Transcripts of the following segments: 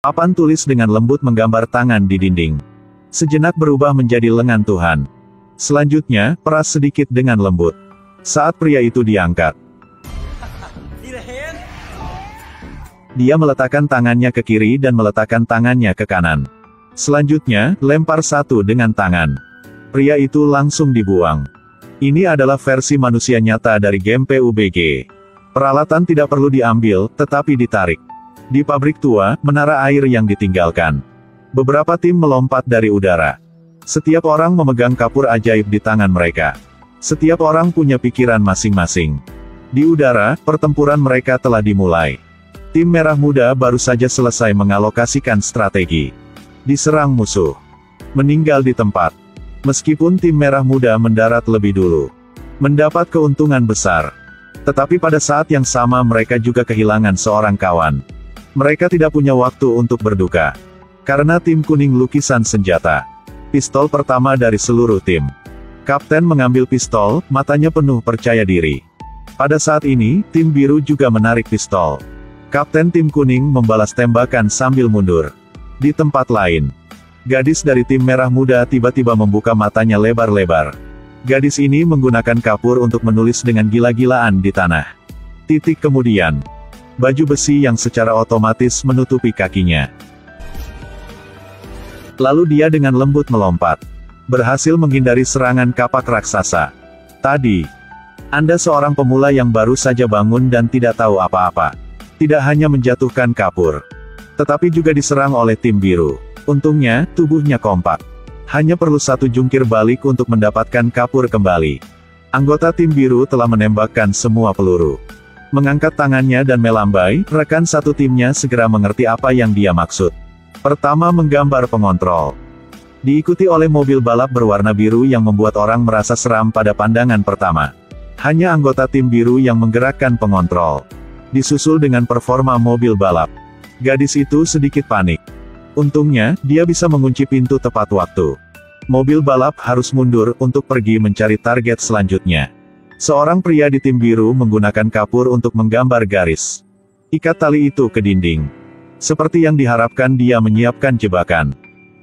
Papan tulis dengan lembut menggambar tangan di dinding. Sejenak berubah menjadi lengan Tuhan. Selanjutnya, peras sedikit dengan lembut. Saat pria itu diangkat, dia meletakkan tangannya ke kiri dan meletakkan tangannya ke kanan. Selanjutnya, lempar satu dengan tangan. Pria itu langsung dibuang. Ini adalah versi manusia nyata dari game PUBG. Peralatan tidak perlu diambil, tetapi ditarik. Di pabrik tua, menara air yang ditinggalkan. Beberapa tim melompat dari udara. Setiap orang memegang kapur ajaib di tangan mereka. Setiap orang punya pikiran masing-masing. Di udara, pertempuran mereka telah dimulai. Tim merah muda baru saja selesai mengalokasikan strategi. Diserang musuh. Meninggal di tempat. Meskipun tim merah muda mendarat lebih dulu. Mendapat keuntungan besar. Tetapi pada saat yang sama mereka juga kehilangan seorang kawan. Mereka tidak punya waktu untuk berduka. Karena tim kuning lukisan senjata. Pistol pertama dari seluruh tim. Kapten mengambil pistol, matanya penuh percaya diri. Pada saat ini, tim biru juga menarik pistol. Kapten tim kuning membalas tembakan sambil mundur. Di tempat lain, gadis dari tim merah muda tiba-tiba membuka matanya lebar-lebar. Gadis ini menggunakan kapur untuk menulis dengan gila-gilaan di tanah. Titik kemudian, baju besi yang secara otomatis menutupi kakinya. Lalu dia dengan lembut melompat. Berhasil menghindari serangan kapak raksasa. Tadi, Anda seorang pemula yang baru saja bangun dan tidak tahu apa-apa. Tidak hanya menjatuhkan kapur, tetapi juga diserang oleh tim biru. Untungnya, tubuhnya kompak. Hanya perlu satu jungkir balik untuk mendapatkan kapur kembali. Anggota tim biru telah menembakkan semua peluru. Mengangkat tangannya dan melambai, rekan satu timnya segera mengerti apa yang dia maksud. Pertama menggambar pengontrol. Diikuti oleh mobil balap berwarna biru yang membuat orang merasa seram pada pandangan pertama. Hanya anggota tim biru yang menggerakkan pengontrol. Disusul dengan performa mobil balap. Gadis itu sedikit panik. Untungnya, dia bisa mengunci pintu tepat waktu. Mobil balap harus mundur untuk pergi mencari target selanjutnya. Seorang pria di tim biru menggunakan kapur untuk menggambar garis. Ikat tali itu ke dinding. Seperti yang diharapkan dia menyiapkan jebakan.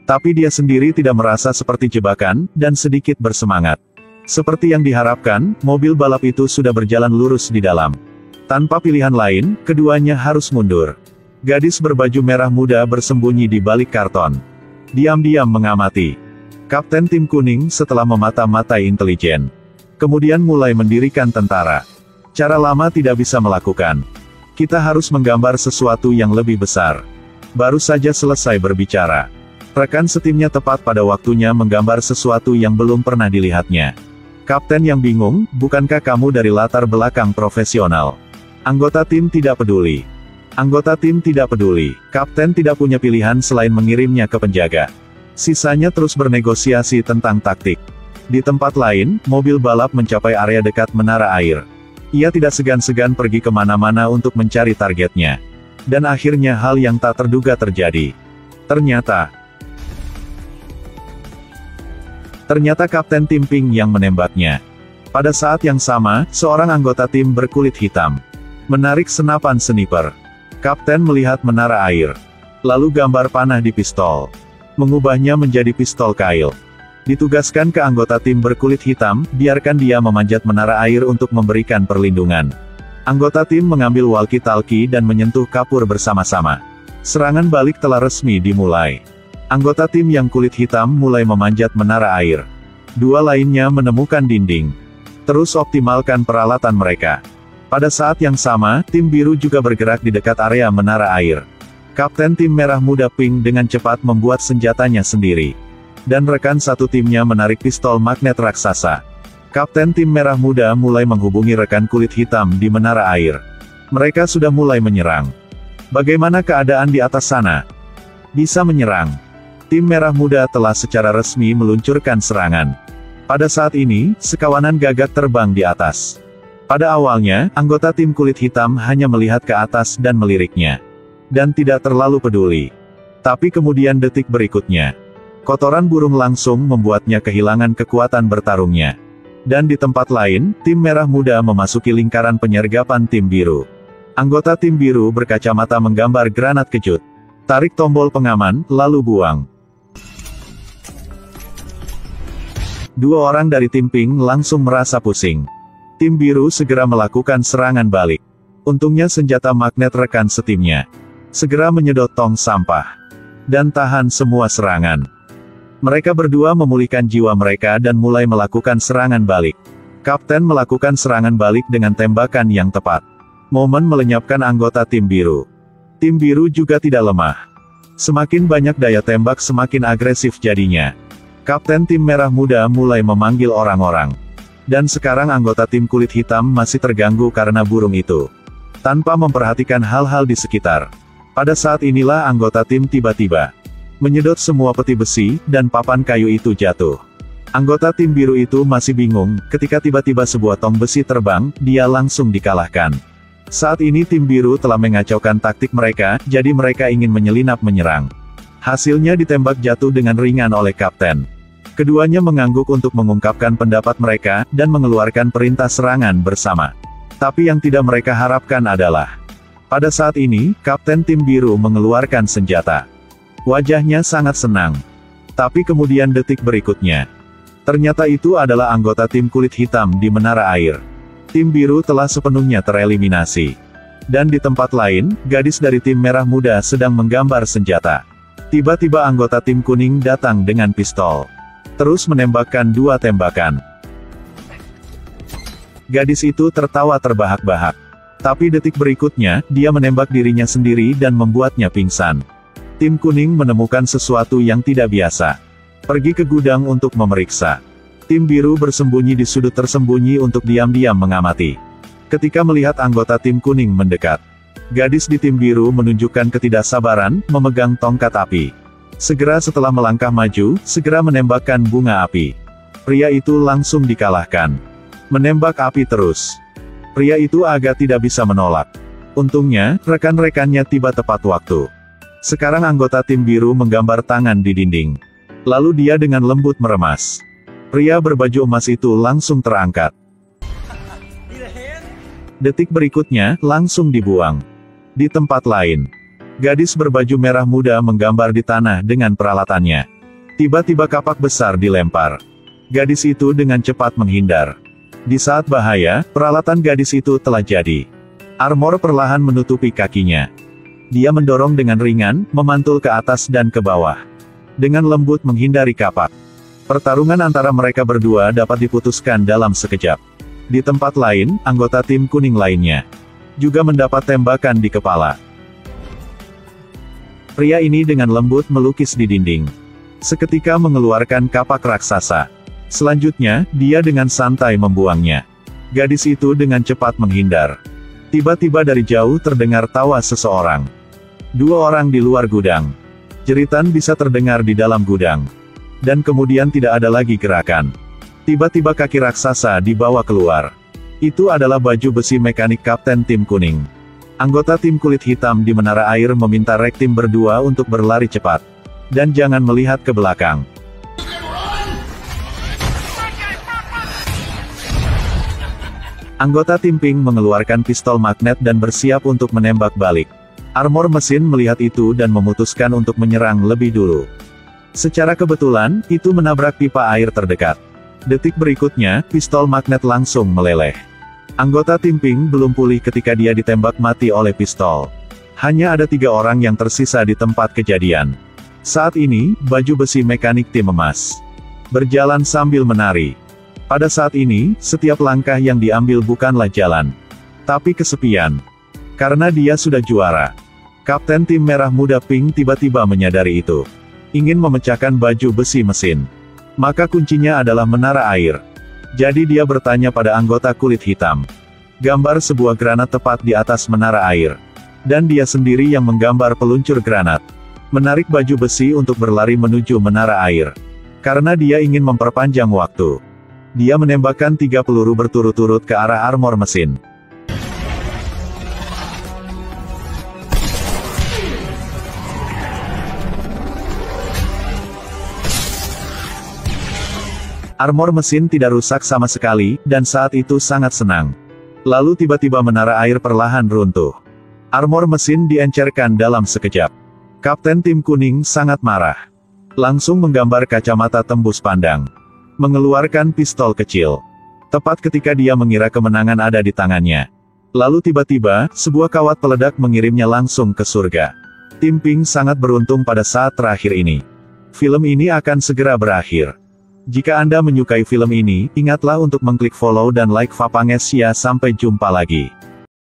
Tapi dia sendiri tidak merasa seperti jebakan, dan sedikit bersemangat. Seperti yang diharapkan, mobil balap itu sudah berjalan lurus di dalam. Tanpa pilihan lain, keduanya harus mundur. Gadis berbaju merah muda bersembunyi di balik karton. Diam-diam mengamati. Kapten tim kuning setelah memata-matai intelijen. Kemudian mulai mendirikan tentara. Cara lama tidak bisa melakukan. Kita harus menggambar sesuatu yang lebih besar. Baru saja selesai berbicara. Rekan setimnya tepat pada waktunya menggambar sesuatu yang belum pernah dilihatnya. Kapten yang bingung, bukankah kamu dari latar belakang profesional? Anggota tim tidak peduli. Anggota tim tidak peduli. Kapten tidak punya pilihan selain mengirimnya ke penjaga. Sisanya terus bernegosiasi tentang taktik. Di tempat lain, mobil balap mencapai area dekat menara air. Ia tidak segan-segan pergi kemana-mana untuk mencari targetnya. Dan akhirnya hal yang tak terduga terjadi. Ternyata Kapten tim pink yang menembaknya. Pada saat yang sama, seorang anggota tim berkulit hitam menarik senapan sniper. Kapten melihat menara air. Lalu gambar panah di pistol. Mengubahnya menjadi pistol kail. Ditugaskan ke anggota tim berkulit hitam, biarkan dia memanjat menara air untuk memberikan perlindungan. Anggota tim mengambil walkie-talkie dan menyentuh kapur bersama-sama. Serangan balik telah resmi dimulai. Anggota tim yang kulit hitam mulai memanjat menara air. Dua lainnya menemukan dinding. Terus optimalkan peralatan mereka. Pada saat yang sama, tim biru juga bergerak di dekat area menara air. Kapten tim merah muda pink dengan cepat membuat senjatanya sendiri. Dan rekan satu timnya menarik pistol magnet raksasa. Kapten tim merah muda mulai menghubungi rekan kulit hitam di menara air. Mereka sudah mulai menyerang. Bagaimana keadaan di atas sana? Bisa menyerang. Tim merah muda telah secara resmi meluncurkan serangan. Pada saat ini, sekawanan gagak terbang di atas. Pada awalnya, anggota tim kulit hitam hanya melihat ke atas dan meliriknya. Dan tidak terlalu peduli. Tapi kemudian detik berikutnya, kotoran burung langsung membuatnya kehilangan kekuatan bertarungnya. Dan di tempat lain, tim merah muda memasuki lingkaran penyergapan tim biru. Anggota tim biru berkacamata menggambar granat kejut. Tarik tombol pengaman, lalu buang. Dua orang dari tim pink langsung merasa pusing. Tim biru segera melakukan serangan balik. Untungnya senjata magnet rekan setimnya segera menyedot tong sampah dan tahan semua serangan. Mereka berdua memulihkan jiwa mereka dan mulai melakukan serangan balik. Kapten melakukan serangan balik dengan tembakan yang tepat. Momen melenyapkan anggota tim biru. Tim biru juga tidak lemah. Semakin banyak daya tembak semakin agresif jadinya. Kapten tim merah muda mulai memanggil orang-orang. Dan sekarang anggota tim kulit hitam masih terganggu karena burung itu. Tanpa memperhatikan hal-hal di sekitar. Pada saat inilah anggota tim tiba-tiba menyedot semua peti besi, dan papan kayu itu jatuh. Anggota tim biru itu masih bingung, ketika tiba-tiba sebuah tong besi terbang, dia langsung dikalahkan. Saat ini tim biru telah mengacaukan taktik mereka, jadi mereka ingin menyelinap menyerang. Hasilnya ditembak jatuh dengan ringan oleh kapten. Keduanya mengangguk untuk mengungkapkan pendapat mereka, dan mengeluarkan perintah serangan bersama. Tapi yang tidak mereka harapkan adalah, pada saat ini, kapten tim biru mengeluarkan senjata. Wajahnya sangat senang. Tapi kemudian detik berikutnya, ternyata itu adalah anggota tim kulit hitam di menara air. Tim biru telah sepenuhnya tereliminasi. Dan di tempat lain, gadis dari tim merah muda sedang menggambar senjata. Tiba-tiba anggota tim kuning datang dengan pistol. Terus menembakkan 2 tembakan. Gadis itu tertawa terbahak-bahak. Tapi detik berikutnya, dia menembak dirinya sendiri dan membuatnya pingsan. Tim kuning menemukan sesuatu yang tidak biasa. Pergi ke gudang untuk memeriksa. Tim biru bersembunyi di sudut tersembunyi untuk diam-diam mengamati. Ketika melihat anggota tim kuning mendekat, gadis di tim biru menunjukkan ketidaksabaran, memegang tongkat api. Segera setelah melangkah maju, segera menembakkan bunga api. Pria itu langsung dikalahkan. Menembak api terus. Pria itu agak tidak bisa menolak. Untungnya, rekan-rekannya tiba tepat waktu. Sekarang anggota tim biru menggambar tangan di dinding. Lalu dia dengan lembut meremas. Pria berbaju emas itu langsung terangkat. Detik berikutnya, langsung dibuang. Di tempat lain, gadis berbaju merah muda menggambar di tanah dengan peralatannya. Tiba-tiba kapak besar dilempar. Gadis itu dengan cepat menghindar. Di saat bahaya, peralatan gadis itu telah jadi. Armor perlahan menutupi kakinya. Dia mendorong dengan ringan, memantul ke atas dan ke bawah. Dengan lembut menghindari kapak. Pertarungan antara mereka berdua dapat diputuskan dalam sekejap. Di tempat lain, anggota tim kuning lainnya juga mendapat tembakan di kepala. Pria ini dengan lembut melukis di dinding. Seketika mengeluarkan kapak raksasa. Selanjutnya, dia dengan santai membuangnya. Gadis itu dengan cepat menghindar. Tiba-tiba dari jauh terdengar tawa seseorang. 2 orang di luar gudang. Jeritan bisa terdengar di dalam gudang. Dan kemudian tidak ada lagi gerakan. Tiba-tiba kaki raksasa dibawa keluar. Itu adalah baju besi mekanik kapten tim kuning. Anggota tim kulit hitam di menara air meminta rek tim berdua untuk berlari cepat. Dan jangan melihat ke belakang. Anggota tim pink mengeluarkan pistol magnet dan bersiap untuk menembak balik. Armor mesin melihat itu dan memutuskan untuk menyerang lebih dulu. Secara kebetulan, itu menabrak pipa air terdekat. Detik berikutnya, pistol magnet langsung meleleh. Anggota tim pink belum pulih ketika dia ditembak mati oleh pistol. Hanya ada 3 orang yang tersisa di tempat kejadian. Saat ini, baju besi mekanik tim emas berjalan sambil menari. Pada saat ini, setiap langkah yang diambil bukanlah jalan, tapi kesepian. Karena dia sudah juara. Kapten tim merah muda pink tiba-tiba menyadari itu. Ingin memecahkan baju besi mesin. Maka kuncinya adalah menara air. Jadi dia bertanya pada anggota kulit hitam. Gambar sebuah granat tepat di atas menara air. Dan dia sendiri yang menggambar peluncur granat. Menarik baju besi untuk berlari menuju menara air. Karena dia ingin memperpanjang waktu. Dia menembakkan 3 peluru berturut-turut ke arah armor mesin. Armor mesin tidak rusak sama sekali, dan saat itu sangat senang. Lalu tiba-tiba menara air perlahan runtuh. Armor mesin diencerkan dalam sekejap. Kapten tim kuning sangat marah. Langsung menggambar kacamata tembus pandang. Mengeluarkan pistol kecil. Tepat ketika dia mengira kemenangan ada di tangannya. Lalu tiba-tiba, sebuah kawat peledak mengirimnya langsung ke surga. Tim Pink sangat beruntung pada saat terakhir ini. Film ini akan segera berakhir. Jika Anda menyukai film ini, ingatlah untuk mengklik follow dan like Vapangesia. Sampai jumpa lagi.